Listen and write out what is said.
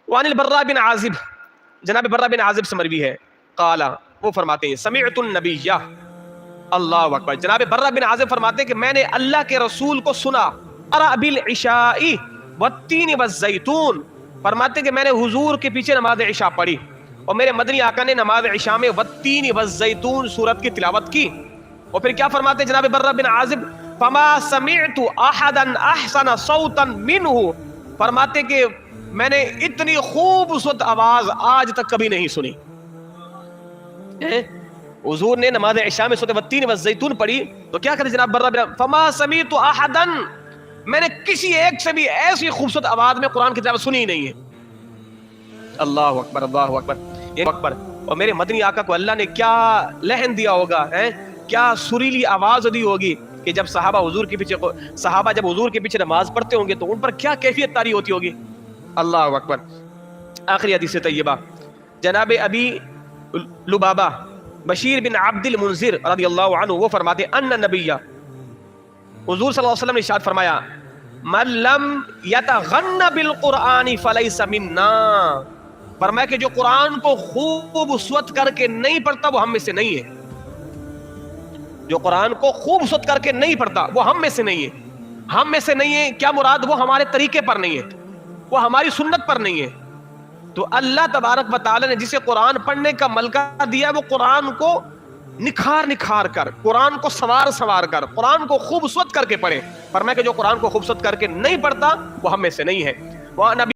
وعن البراء بن عازب، جناب برا بن عازب سے مروی ہے، قال وہ فرماتے ہیں سمعت النبی، اللہ اکبر، جناب برا بن عازب فرماتے ہیں کہ میں نے اللہ کے رسول کو سنا، قرأ بالعشاء والتین والزیتون، فرماتے ہیں کہ میں نے حضور کے پیچھے نماز عشاء پڑھی اور میرے مدنی آقا نے نماز عشاء میں والتین والزیتون سورت کی تلاوت کی. اور پھر کیا فرماتے ہیں جناب برا بن عازب، فما سمعت احدا احسن صوتا منہ، فرماتے کہ میں نے اتنی خوبصورت آواز آج تک کبھی نہیں سنی. حضور نے نماز عشاء میں سورۃ والتین والزیتون پڑھی تو کیا کہتے جناب برا بن، فما سمعت احدا، میں نے کسی ایک سے بھی ایسی خوبصورت آواز میں قرآن کی تلاوت سنی ہی نہیں ہے. اللہ اکبر، اللہ اکبر، یہ اکبر. اور میرے مدنی آقا کو اللہ نے کیا لہن دیا ہوگا، کیا سریلی آواز دی ہوگی کہ جب صحابہ جب حضور کے پیچھے نماز پڑھتے ہوں گے تو ان پر کیا کیفیت طاری ہوتی ہوگی. اللہ اکبر. آخری حدیث طیبہ، جناب ابی لبابہ بشیر بن عبد المنذر رضی اللہ عنہ وہ فرماتے ان نبی، حضور صلی اللہ علیہ وسلم نے ارشاد فرمایا، من لم یتغن بالقرآن فلیس منا، فرمایا کہ جو قرآن کو خوبصورت کر کے نہیں پڑھتا وہ ہم میں سے نہیں ہے. جو قرآن کو خوبصورت کر کے نہیں پڑھتا وہ ہم میں سے نہیں ہے. ہم میں سے نہیں ہے کیا مراد؟ وہ ہمارے طریقے پر نہیں ہے، وہ ہماری سنت پر نہیں ہے. تو اللہ تبارک و تعالی نے جسے قرآن پڑھنے کا ملکہ دیا وہ قرآن کو نکھار کر، قرآن کو سوار کر، قرآن کو خوبصورت کر کے پڑھے. فرمایا کہ جو قرآن کو خوبصورت کر کے نہیں پڑھتا وہ ہم میں سے نہیں ہے. وہ نبی